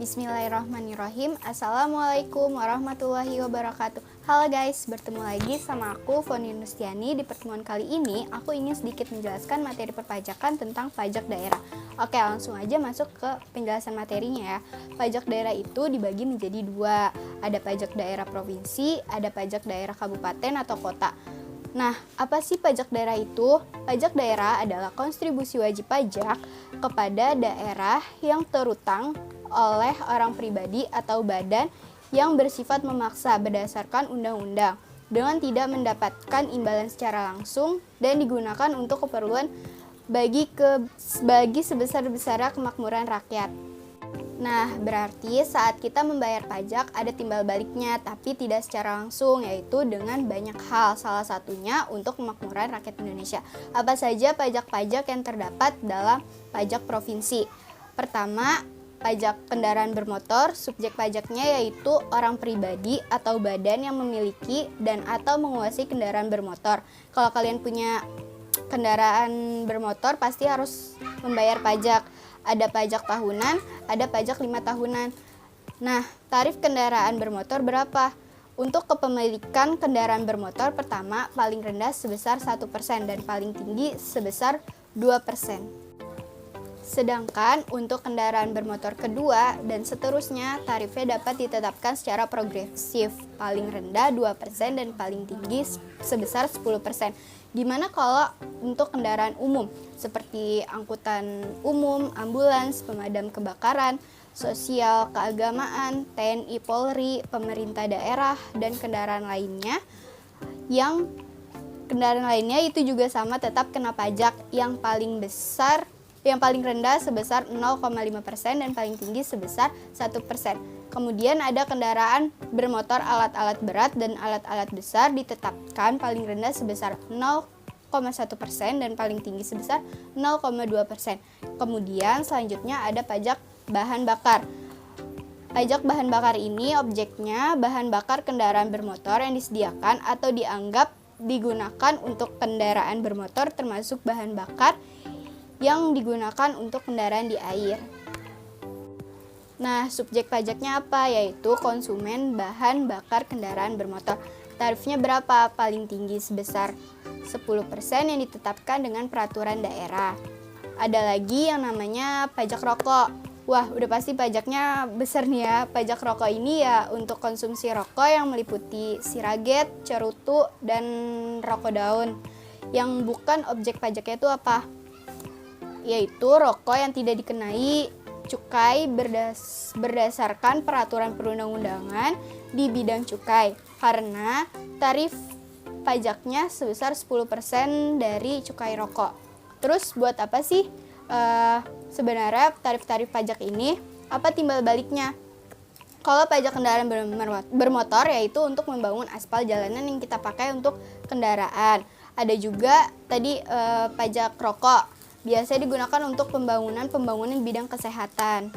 Bismillahirrahmanirrahim. Assalamualaikum warahmatullahi wabarakatuh. Halo guys, bertemu lagi sama aku Foni Nustiani. Di pertemuan kali ini aku ingin sedikit menjelaskan materi perpajakan tentang pajak daerah. Oke, langsung aja masuk ke penjelasan materinya ya. Pajak daerah itu dibagi menjadi dua. Ada pajak daerah provinsi, ada pajak daerah kabupaten atau kota. Nah, apa sih pajak daerah itu? Pajak daerah adalah kontribusi wajib pajak kepada daerah yang terutang oleh orang pribadi atau badan yang bersifat memaksa berdasarkan undang-undang dengan tidak mendapatkan imbalan secara langsung dan digunakan untuk keperluan bagi sebesar-besarnya kemakmuran rakyat. Nah, berarti saat kita membayar pajak ada timbal baliknya, tapi tidak secara langsung, yaitu dengan banyak hal, salah satunya untuk kemakmuran rakyat Indonesia. Apa saja pajak-pajak yang terdapat dalam pajak provinsi? Pertama, pajak kendaraan bermotor. Subjek pajaknya yaitu orang pribadi atau badan yang memiliki dan atau menguasai kendaraan bermotor. Kalau kalian punya kendaraan bermotor pasti harus membayar pajak. Ada pajak tahunan, ada pajak 5 tahunan. Nah, tarif kendaraan bermotor berapa? Untuk kepemilikan kendaraan bermotor pertama paling rendah sebesar 1% dan paling tinggi sebesar 2%. Sedangkan untuk kendaraan bermotor kedua dan seterusnya tarifnya dapat ditetapkan secara progresif, paling rendah 2% dan paling tinggi sebesar 10%. Dimana kalau untuk kendaraan umum seperti angkutan umum, ambulans, pemadam kebakaran, sosial, keagamaan, TNI, Polri, pemerintah daerah, dan kendaraan lainnya itu juga sama tetap kena pajak yang paling rendah sebesar 0,5% dan paling tinggi sebesar 1%. Kemudian ada kendaraan bermotor alat-alat berat dan alat-alat besar ditetapkan paling rendah sebesar 0,1% dan paling tinggi sebesar 0,2%. Kemudian selanjutnya ada pajak bahan bakar. Pajak bahan bakar ini objeknya bahan bakar kendaraan bermotor yang disediakan atau dianggap digunakan untuk kendaraan bermotor termasuk bahan bakar yang digunakan untuk kendaraan di air. Nah, subjek pajaknya apa? Yaitu konsumen bahan bakar kendaraan bermotor. Tarifnya berapa? Paling tinggi sebesar 10% yang ditetapkan dengan peraturan daerah. Ada lagi yang namanya pajak rokok. Wah, udah pasti pajaknya besar nih ya. Pajak rokok ini ya untuk konsumsi rokok yang meliputi siraget, cerutu, dan rokok daun. Yang bukan objek pajaknya itu apa? Yaitu rokok yang tidak dikenai cukai berdasarkan peraturan perundang-undangan di bidang cukai karena tarif pajaknya sebesar 10% dari cukai rokok. Terus buat apa sih sebenarnya tarif-tarif pajak ini? Apa timbal baliknya? Kalau pajak kendaraan bermotor yaitu untuk membangun aspal jalanan yang kita pakai untuk kendaraan. Ada juga tadi pajak rokok. Biasanya digunakan untuk pembangunan bidang kesehatan.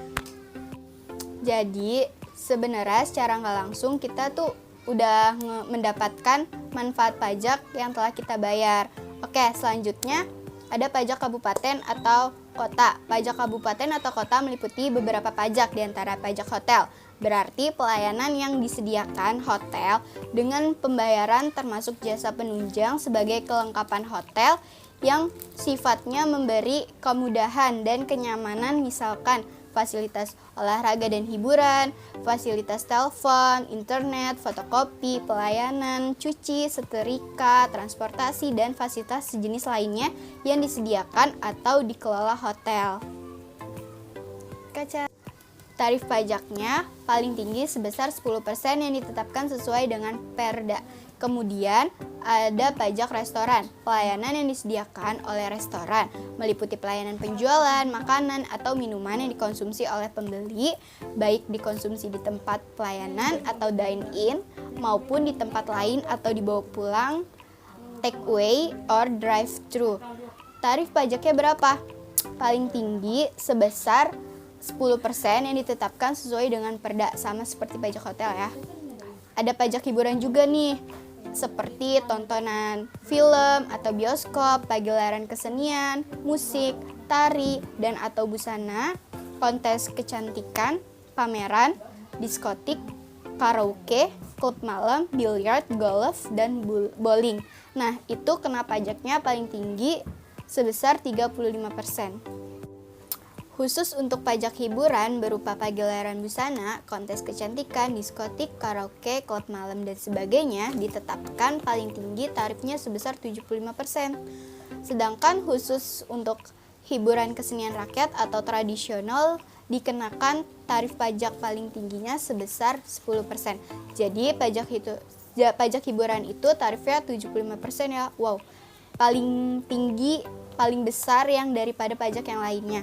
Jadi sebenarnya secara nggak langsung kita tuh udah mendapatkan manfaat pajak yang telah kita bayar. Oke, selanjutnya ada pajak kabupaten atau kota. Pajak kabupaten atau kota meliputi beberapa pajak, diantara pajak hotel. Berarti pelayanan yang disediakan hotel dengan pembayaran termasuk jasa penunjang sebagai kelengkapan hotel yang sifatnya memberi kemudahan dan kenyamanan, misalkan fasilitas olahraga dan hiburan, fasilitas telepon, internet, fotokopi, pelayanan, cuci, setrika, transportasi, dan fasilitas sejenis lainnya yang disediakan atau dikelola hotel. Tarif pajaknya paling tinggi sebesar 10% yang ditetapkan sesuai dengan Perda. Kemudian ada pajak restoran, pelayanan yang disediakan oleh restoran, meliputi pelayanan penjualan, makanan, atau minuman yang dikonsumsi oleh pembeli, baik dikonsumsi di tempat pelayanan atau dine-in, maupun di tempat lain atau dibawa pulang, take away, or drive-thru. Tarif pajaknya berapa? Paling tinggi sebesar 10% yang ditetapkan sesuai dengan Perda, sama seperti pajak hotel ya. Ada pajak hiburan juga nih, seperti tontonan film atau bioskop, pagelaran kesenian, musik, tari, dan atau busana, kontes kecantikan, pameran, diskotik, karaoke, klub malam, biliar, golf, dan bowling. Nah, itu kena pajaknya paling tinggi sebesar 35%. Khusus untuk pajak hiburan berupa pagelaran busana, kontes kecantikan, diskotik, karaoke, klub malam, dan sebagainya ditetapkan paling tinggi tarifnya sebesar 75%. Sedangkan khusus untuk hiburan kesenian rakyat atau tradisional dikenakan tarif pajak paling tingginya sebesar 10%. Jadi pajak hiburan itu tarifnya 75% ya. Wow, paling tinggi, paling besar yang daripada pajak yang lainnya.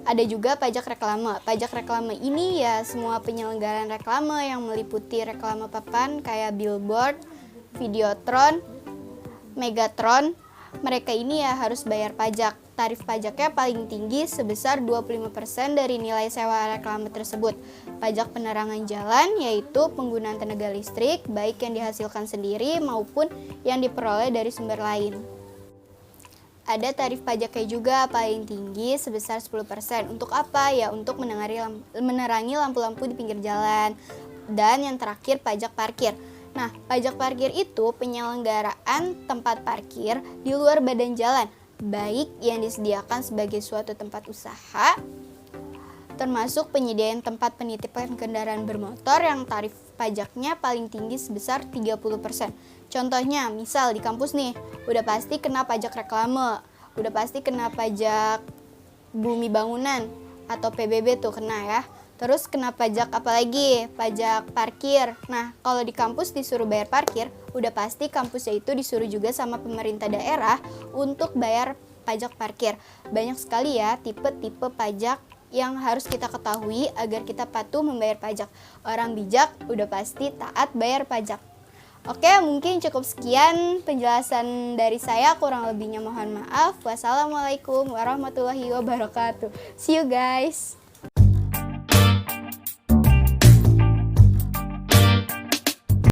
Ada juga pajak reklame. Pajak reklame ini ya semua penyelenggaraan reklame yang meliputi reklame papan kayak billboard, videotron, megatron. Mereka ini ya harus bayar pajak. Tarif pajaknya paling tinggi sebesar 25% dari nilai sewa reklame tersebut. Pajak penerangan jalan yaitu penggunaan tenaga listrik baik yang dihasilkan sendiri maupun yang diperoleh dari sumber lain. Ada tarif pajaknya juga paling tinggi sebesar 10%. Untuk apa? Ya untuk menerangi lampu-lampu di pinggir jalan. Dan yang terakhir pajak parkir. Nah, pajak parkir itu penyelenggaraan tempat parkir di luar badan jalan, baik yang disediakan sebagai suatu tempat usaha, termasuk penyediaan tempat penitipan kendaraan bermotor yang tarif pajaknya paling tinggi sebesar 30%. Contohnya, misal di kampus nih, udah pasti kena pajak reklame, udah pasti kena pajak bumi bangunan atau PBB tuh kena ya. Terus kena pajak apa lagi? Pajak parkir. Nah, kalau di kampus disuruh bayar parkir, udah pasti kampusnya itu disuruh juga sama pemerintah daerah untuk bayar pajak parkir. Banyak sekali ya tipe-tipe pajak yang harus kita ketahui agar kita patuh membayar pajak. Orang bijak udah pasti taat bayar pajak. Oke, mungkin cukup sekian penjelasan dari saya. Kurang lebihnya mohon maaf. Wassalamualaikum warahmatullahi wabarakatuh. See you guys.